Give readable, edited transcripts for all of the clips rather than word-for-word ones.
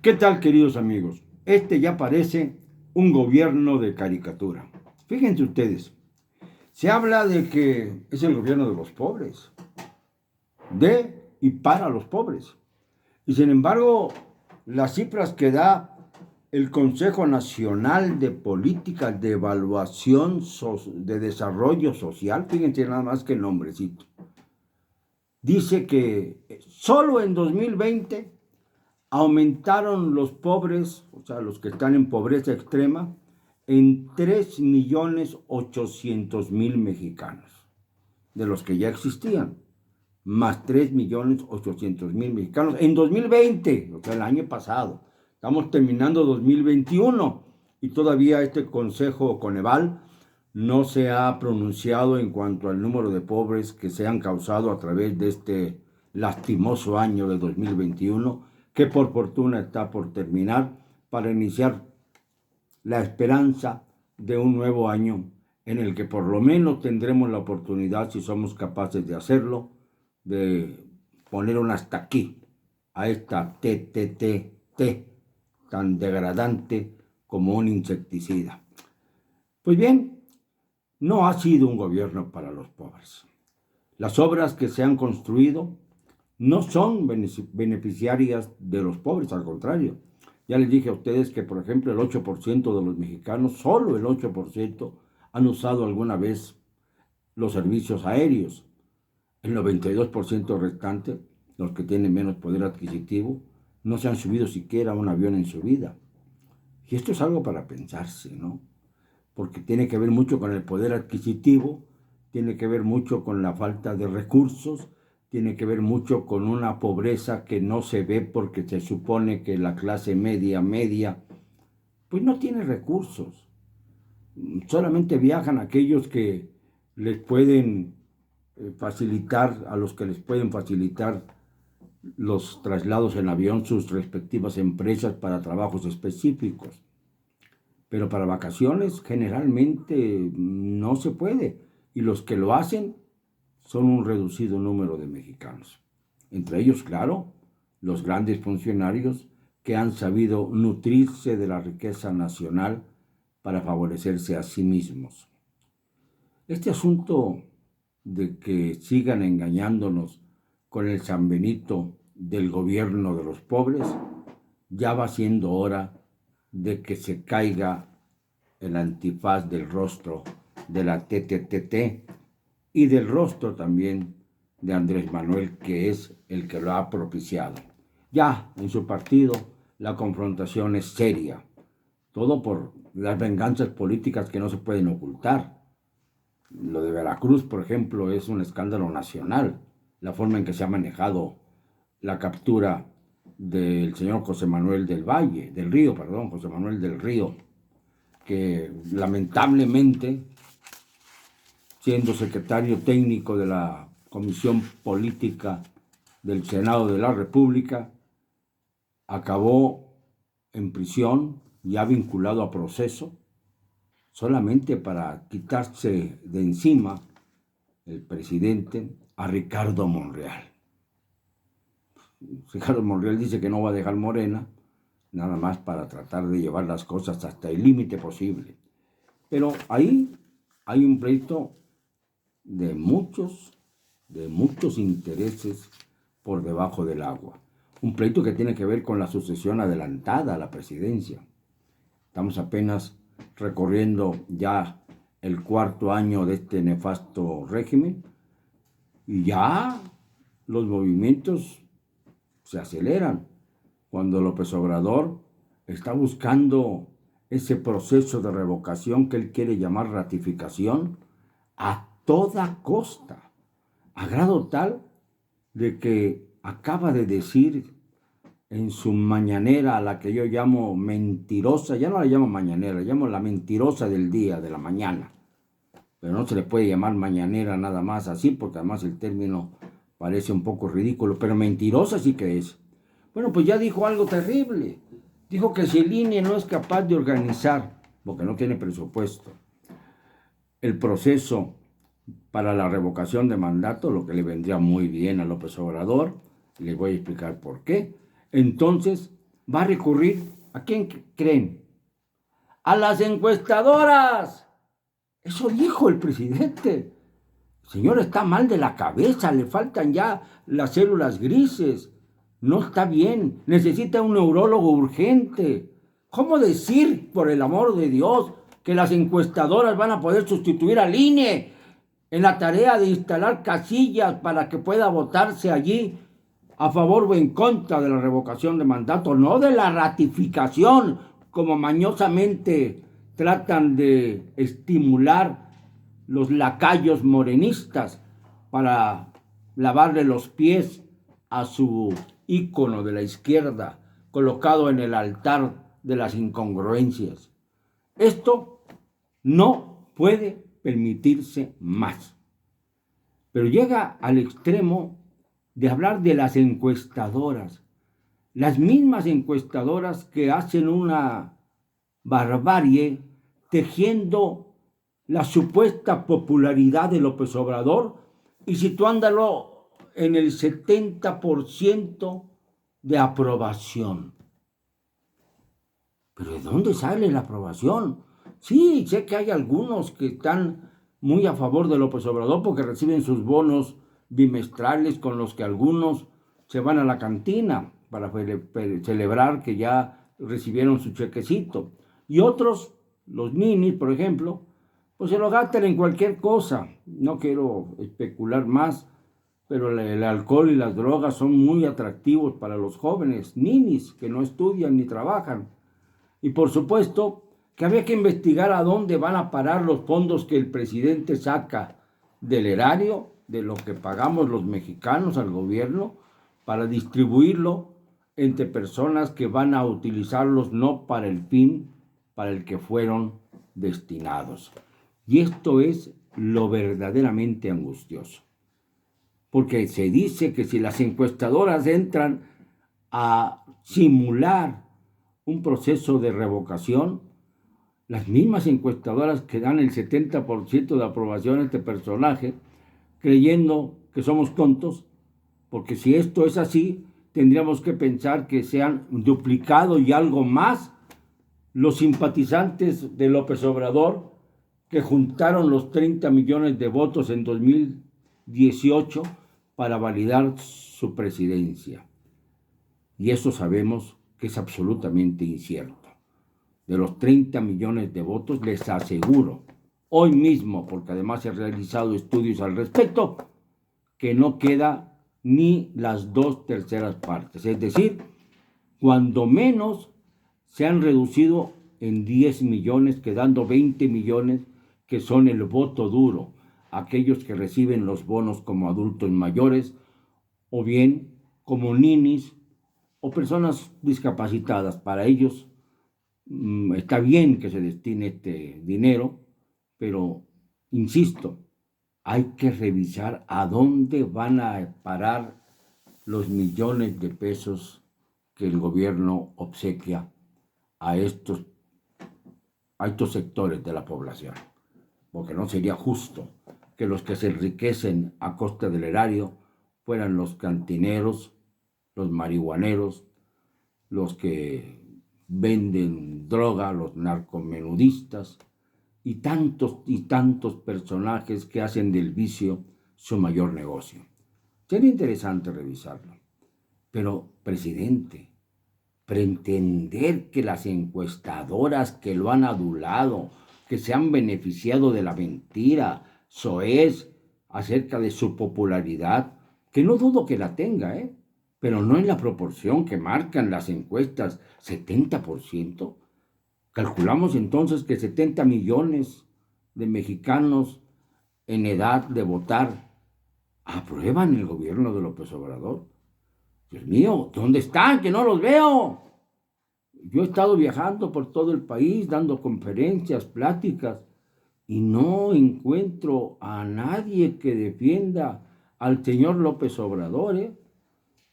¿Qué tal, queridos amigos? Este ya parece un gobierno de caricatura. Fíjense ustedes, se habla de que es el gobierno de los pobres, de y para los pobres. Y sin embargo, las cifras que da el Consejo Nacional de Políticas de Evaluación de Desarrollo Social, fíjense nada más que el nombrecito, dice que solo en 2020 aumentaron los pobres, o sea, los que están en pobreza extrema, en 3.800.000 mexicanos, de los que ya existían, más 3.800.000 mexicanos en 2020, o sea, el año pasado. Estamos terminando 2021 y todavía este Consejo Coneval no se ha pronunciado en cuanto al número de pobres que se han causado a través de este lastimoso año de 2021, que por fortuna está por terminar, para iniciar la esperanza de un nuevo año en el que por lo menos tendremos la oportunidad, si somos capaces de hacerlo, de poner un hasta aquí a esta TTT tan degradante como un insecticida. Pues bien, no ha sido un gobierno para los pobres. Las obras que se han construido no son beneficiarias de los pobres, al contrario. Ya les dije a ustedes que, por ejemplo, el 8% de los mexicanos, solo el 8%, han usado alguna vez los servicios aéreos. El 92% restante, los que tienen menos poder adquisitivo, no se han subido siquiera a un avión en su vida. Y esto es algo para pensarse, ¿no? Porque tiene que ver mucho con el poder adquisitivo, tiene que ver mucho con la falta de recursos, tiene que ver mucho con una pobreza que no se ve porque se supone que la clase media, pues no tiene recursos. Solamente viajan aquellos que les pueden facilitar, a los que les pueden facilitar los traslados en avión sus respectivas empresas para trabajos específicos. Pero para vacaciones generalmente no se puede. Y los que lo hacen son un reducido número de mexicanos. Entre ellos, claro, los grandes funcionarios que han sabido nutrirse de la riqueza nacional para favorecerse a sí mismos. Este asunto de que sigan engañándonos con el San Benito del gobierno de los pobres, ya va siendo hora de que se caiga el antifaz del rostro de la TTT y del rostro también de Andrés Manuel, que es el que lo ha propiciado. Ya en su partido la confrontación es seria, todo por las venganzas políticas que no se pueden ocultar. Lo de Veracruz, por ejemplo, es un escándalo nacional, la forma en que se ha manejado la captura del señor José Manuel José Manuel del Río, que lamentablemente, siendo secretario técnico de la Comisión Política del Senado de la República, acabó en prisión, ya vinculado a proceso, solamente para quitarse de encima el presidente a Ricardo Monreal. Ricardo Monreal dice que no va a dejar Morena, nada más para tratar de llevar las cosas hasta el límite posible. Pero ahí hay un pleito de muchos intereses por debajo del agua. Un pleito que tiene que ver con la sucesión adelantada a la presidencia. Estamos apenas recorriendo ya el cuarto año de este nefasto régimen y ya los movimientos se aceleran cuando López Obrador está buscando ese proceso de revocación que él quiere llamar ratificación a toda costa, a grado tal de que acaba de decir en su mañanera, a la que yo llamo mentirosa, ya no la llamo mañanera, la llamo la mentirosa del día, de la mañana, pero no se le puede llamar mañanera nada más así, porque además el término parece un poco ridículo, pero mentirosa sí que es. Bueno, pues ya dijo algo terrible. Dijo que si el INE no es capaz de organizar, porque no tiene presupuesto, el proceso para la revocación de mandato, lo que le vendría muy bien a López Obrador, les voy a explicar por qué, entonces va a recurrir, ¿a quién creen? A las encuestadoras. Eso dijo el presidente. El señor está mal de la cabeza, le faltan ya las células grises. No está bien, necesita un neurólogo urgente. ¿Cómo decir, por el amor de Dios, que las encuestadoras van a poder sustituir al INE en la tarea de instalar casillas para que pueda votarse allí a favor o en contra de la revocación de mandato, no de la ratificación, como mañosamente tratan de estimular los lacayos morenistas para lavarle los pies a su ícono de la izquierda colocado en el altar de las incongruencias? Esto no puede permitirse más. Pero llega al extremo de hablar de las encuestadoras, las mismas encuestadoras que hacen una barbarie tejiendo la supuesta popularidad de López Obrador y situándolo en el 70% de aprobación. ¿Pero de dónde sale la aprobación? Sí, sé que hay algunos que están muy a favor de López Obrador porque reciben sus bonos bimestrales con los que algunos se van a la cantina para celebrar que ya recibieron su chequecito. Y otros, los ninis, por ejemplo, pues se lo gastan en cualquier cosa. No quiero especular más, pero el alcohol y las drogas son muy atractivos para los jóvenes ninis que no estudian ni trabajan. Y por supuesto que había que investigar a dónde van a parar los fondos que el presidente saca del erario, de lo que pagamos los mexicanos al gobierno, para distribuirlo entre personas que van a utilizarlos no para el fin para el que fueron destinados. Y esto es lo verdaderamente angustioso. Porque se dice que si las encuestadoras entran a simular un proceso de revocación, las mismas encuestadoras que dan el 70% de aprobación a este personaje, creyendo que somos tontos, porque si esto es así, tendríamos que pensar que se han duplicado y algo más los simpatizantes de López Obrador que juntaron los 30 millones de votos en 2018 para validar su presidencia. Y eso sabemos que es absolutamente incierto. De los 30 millones de votos, les aseguro, hoy mismo, porque además he realizado estudios al respecto, que no queda ni las 2/3 partes. Es decir, cuando menos se han reducido en 10 millones, quedando 20 millones que son el voto duro, aquellos que reciben los bonos como adultos mayores o bien como ninis o personas discapacitadas. Para ellos está bien que se destine este dinero, pero insisto, hay que revisar a dónde van a parar los millones de pesos que el gobierno obsequia a estos sectores de la población. Porque no sería justo que los que se enriquecen a costa del erario fueran los cantineros, los marihuaneros, los que venden droga, los narcomenudistas y tantos personajes que hacen del vicio su mayor negocio. Sería interesante revisarlo. Pero, presidente, pretender que las encuestadoras que lo han adulado, que se han beneficiado de la mentira, soez, acerca de su popularidad, que no dudo que la tenga, pero no en la proporción que marcan las encuestas, 70%. Calculamos entonces que 70 millones de mexicanos en edad de votar aprueban el gobierno de López Obrador. Dios mío, ¿dónde están? Que no los veo. Yo he estado viajando por todo el país, dando conferencias, pláticas, y no encuentro a nadie que defienda al señor López Obrador,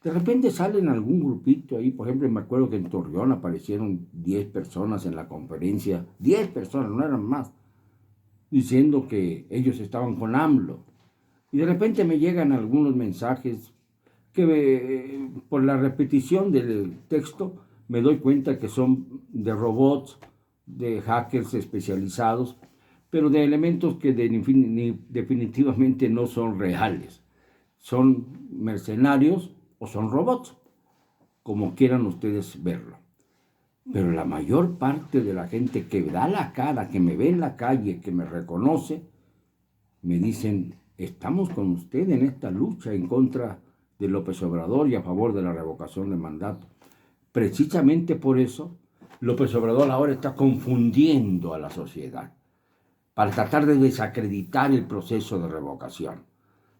De repente salen algún grupito ahí, por ejemplo, me acuerdo que en Torreón aparecieron 10 personas en la conferencia, 10 personas, no eran más, diciendo que ellos estaban con AMLO. Y de repente me llegan algunos mensajes que por la repetición del texto me doy cuenta que son de robots, de hackers especializados, pero de elementos que definitivamente no son reales. Son mercenarios o son robots, como quieran ustedes verlo. Pero la mayor parte de la gente que da la cara, que me ve en la calle, que me reconoce, me dicen, estamos con usted en esta lucha en contra de López Obrador y a favor de la revocación de mandato. Precisamente por eso, López Obrador ahora está confundiendo a la sociedad para tratar de desacreditar el proceso de revocación,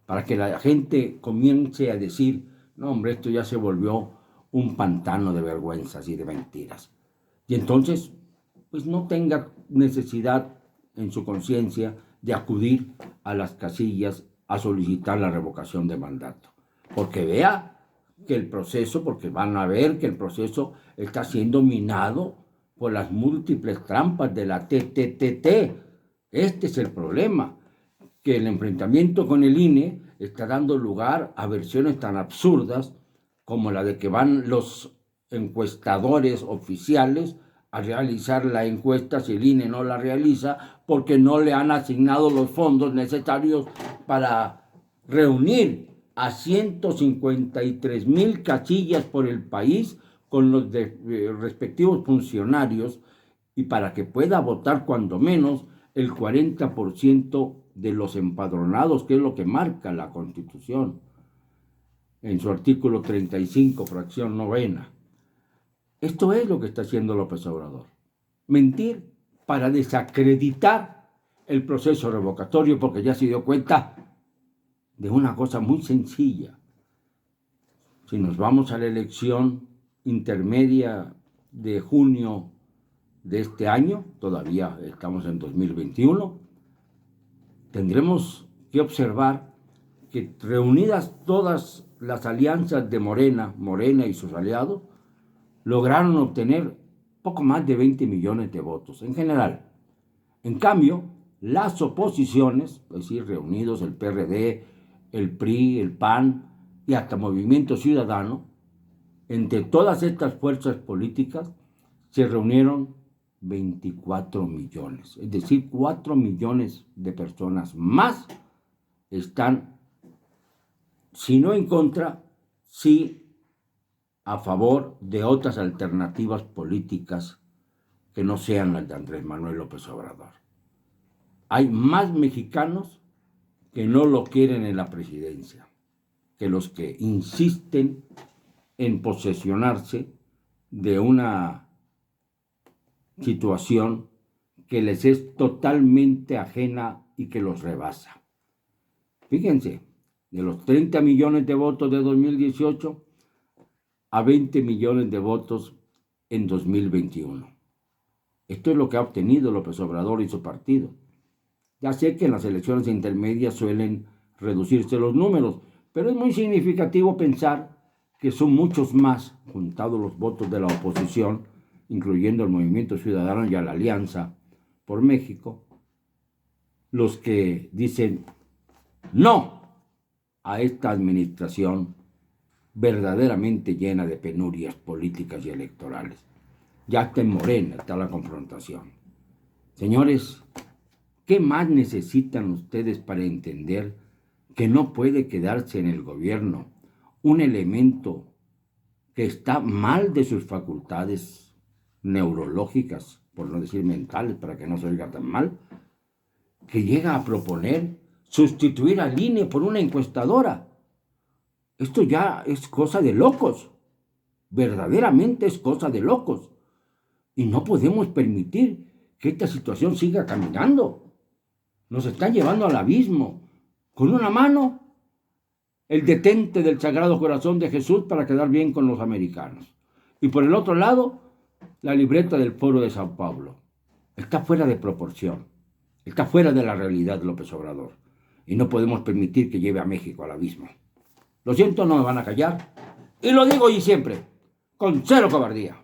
para que la gente comience a decir, no hombre, esto ya se volvió un pantano de vergüenzas y de mentiras. Y entonces, pues no tenga necesidad en su conciencia de acudir a las casillas a solicitar la revocación de mandato. Porque vea que el proceso, porque van a ver que el proceso está siendo minado por las múltiples trampas de la TTTT. Este es el problema, que el enfrentamiento con el INE está dando lugar a versiones tan absurdas como la de que van los encuestadores oficiales a realizar la encuesta si el INE no la realiza porque no le han asignado los fondos necesarios para reunir a 153,000 casillas por el país con los respectivos funcionarios y para que pueda votar cuando menos el 40% de los empadronados, que es lo que marca la Constitución en su artículo 35, fracción 9. Esto es lo que está haciendo López Obrador. Mentir para desacreditar el proceso revocatorio, porque ya se dio cuenta de una cosa muy sencilla. Si nos vamos a la elección intermedia de junio de este año, todavía estamos en 2021, tendremos que observar que reunidas todas las alianzas de Morena y sus aliados, lograron obtener poco más de 20 millones de votos en general. En cambio, las oposiciones, es decir, reunidos el PRD, el PRI, el PAN y hasta Movimiento Ciudadano, entre todas estas fuerzas políticas se reunieron 24 millones. Es decir, 4 millones de personas más están, si no en contra, sí a favor de otras alternativas políticas que no sean las de Andrés Manuel López Obrador. Hay más mexicanos que no lo quieren en la presidencia que los que insisten en posesionarse de una situación que les es totalmente ajena y que los rebasa. Fíjense, de los 30 millones de votos de 2018 a 20 millones de votos en 2021. Esto es lo que ha obtenido López Obrador y su partido. Ya sé que en las elecciones intermedias suelen reducirse los números, pero es muy significativo pensar que son muchos más, juntados los votos de la oposición, incluyendo el Movimiento Ciudadano y a la Alianza por México, los que dicen no a esta administración verdaderamente llena de penurias políticas y electorales. Ya está en Morena, está la confrontación. Señores, ¿qué más necesitan ustedes para entender que no puede quedarse en el gobierno un elemento que está mal de sus facultades neurológicas, por no decir mentales, para que no se oiga tan mal, que llega a proponer sustituir al INE por una encuestadora? Esto ya es cosa de locos, verdaderamente es cosa de locos. Y no podemos permitir que esta situación siga caminando. Nos están llevando al abismo. Con una mano, el detente del Sagrado Corazón de Jesús para quedar bien con los americanos. Y por el otro lado, la libreta del Foro de Sao Paulo. Está fuera de proporción. Está fuera de la realidad López Obrador. Y no podemos permitir que lleve a México al abismo. Lo siento, no me van a callar. Y lo digo y siempre, con cero cobardía.